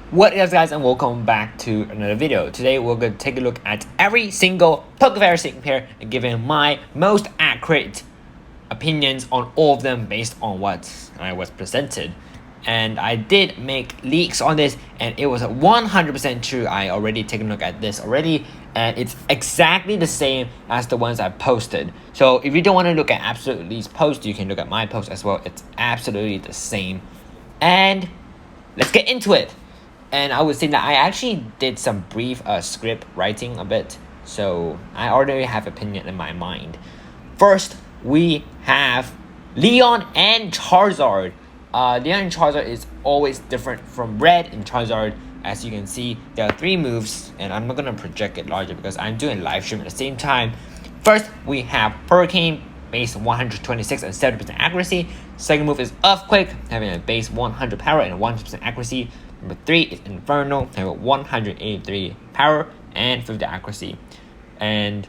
What is up, guys, and welcome back to another video. Today we're going to take a look at every single Pokefairy sync pair and giving my most accurate opinions on all of them based on what I was presented. And I did make leaks on this and it was 100% true. I already taken a look at this already and it's exactly the same as the ones I posted. So if you don't want to look at Absolute Lee's post, you can look at my post as well. It's absolutely the same. And let's get into it. And I would say that I actually did some brief script writing a bit, so I already have opinion in my mind. First, we have Leon and Charizard. Leon and Charizard is always different from Red and Charizard. As you can see, there are 3 moves, and I'm not gonna project it larger because I'm doing live stream at the same time. First, we have Hurricane, base 126 and 70% accuracy. Second move is Earthquake, having a base 100 power and 100% accuracy. Number 3 is Inferno, having 183 power and 50 accuracy. And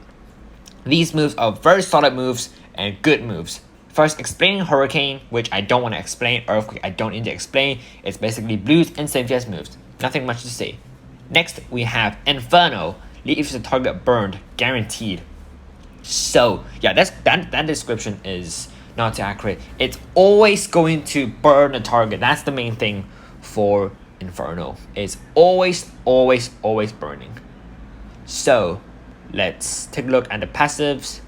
these moves are very solid moves and good moves. First, explaining Hurricane, which I don't want to explain. Earthquake, I don't need to explain. It's basically blues and CMTS moves. Nothing much to say. Next, we have Inferno. Leaves the target burned, guaranteed. So, yeah, that description is not too accurate. It's always going to burn the target. That's the main thing for Inferno. It's always burning. So let's take a look at the passives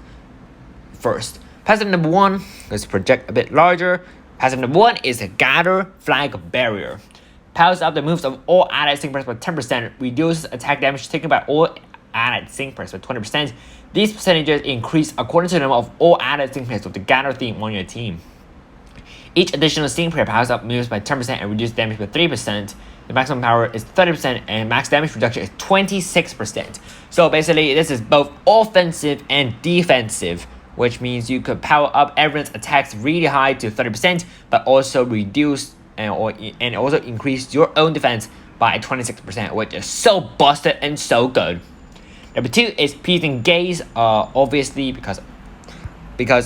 first. Passive number 1, let's project a bit larger. Passive number 1 is a Gather Flag Barrier. Powers up the moves of all allied sync pairs by 10%, reduces attack damage taken by all allied sync pairs by 20%. These percentages increase according to the number of all allied sync pairs with the Gather theme on your team. Each additional sync pair powers up moves by 10% and reduces damage by 3%. The maximum power is 30% and max damage reduction is 26%. So basically, this is both offensive and defensive, which means you could power up everyone's attacks really high to 30%, but also reduce and also increase your own defense by 26%, which is so busted and so good. Number 2 is Piercing Gaze, obviously because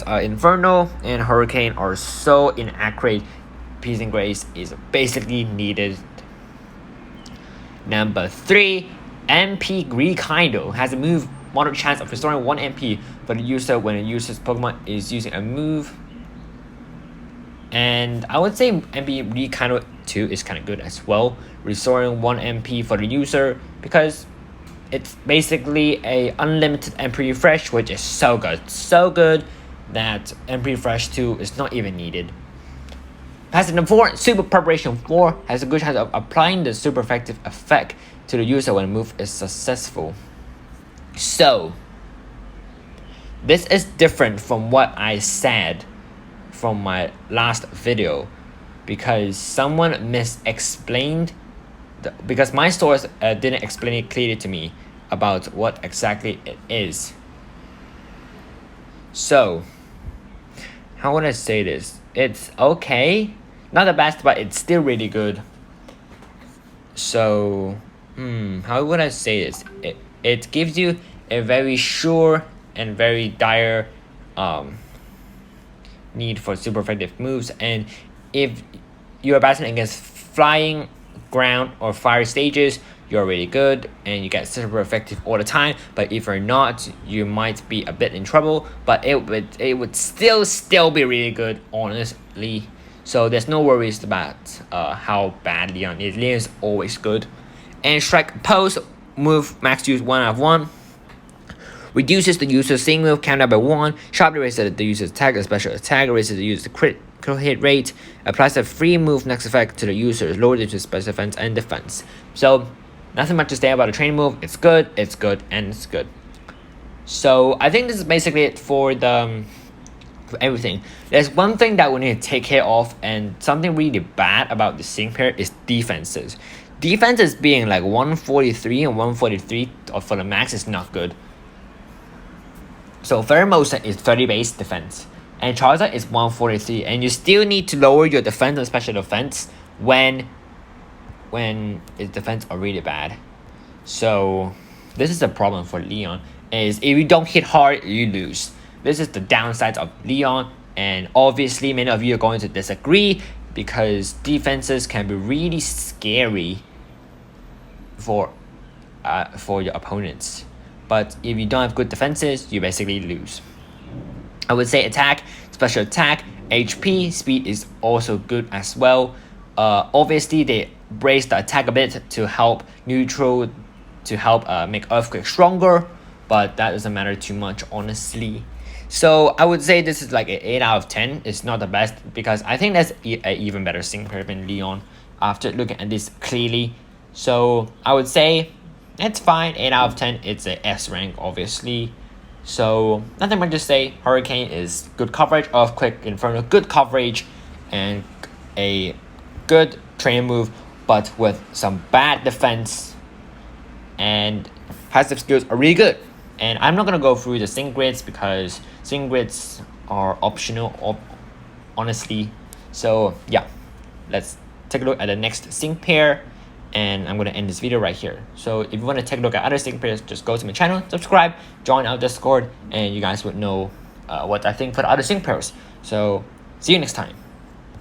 Inferno and Hurricane are so inaccurate, Piercing Gaze is basically needed. Number 3, MP Rekindle has a move moderate chance of restoring 1 MP for the user when the user's Pokemon is using a move. And I would say MP Rekindle 2 is kind of good as well, restoring 1 MP for the user because it's basically a unlimited MP refresh, which is so good that MP refresh 2 is not even needed. Passive number 4, Super Preparation 4 has a good chance of applying the super effective effect to the user when the move is successful. So this is different from what I said from my last video because someone misexplained because my source didn't explain it clearly to me about what exactly it is. So how would I say this? It's okay, not the best, but it's still really good. So how would I say this? It gives you a very sure and very dire need for super effective moves, and if you are battling against flying, ground, or fire stages, you're really good and you get super effective all the time. But if you're not, you might be a bit in trouble, but it would still be really good, honestly. So there's no worries about how bad Leon is. Leon is always good. And Strike Pose move max use 1 out of 1. Reduces the user's sync move counter by 1. Sharply raises the user's attack and special attack. Raises the user's critical hit rate. Applies a free move next effect to the user. Lowers the special defense and defense. So nothing much to say about the training move. It's good, and it's good. So I think this is basically it for everything. There's one thing that we need to take care of, and something really bad about the sync pair is defenses. Defenses being like 143 and 143 for the max is not good. So Pheromosa is 30 base defense, and Charizard is 143, and you still need to lower your defense and special defense when its defense are really bad. So this is a problem for Leon, is if you don't hit hard, you lose. This is the downside of Leon, and obviously many of you are going to disagree because defenses can be really scary for your opponents. But if you don't have good defenses, you basically lose. I would say attack, special attack, HP, speed is also good as well. Obviously, they raise the attack a bit to help neutral, to help make Earthquake stronger, but that doesn't matter too much, honestly. So I would say this is like an 8 out of 10. It's not the best because I think that's an even better sync pair than Leon after looking at this clearly. So I would say it's fine, 8 out of 10. It's a S rank, obviously. So nothing much to say. Hurricane is good coverage, Earthquake, Inferno, good coverage, and a good trainer move, but with some bad defense, and passive skills are really good. And I'm not gonna go through the sync grids because sync grids are optional, honestly. So yeah, let's take a look at the next sync pair, and I'm going to end this video right here. So if you want to take a look at other sync pairs, just go to my channel, subscribe, join our Discord, and you guys would know what I think for the other sync pairs. So see you next time.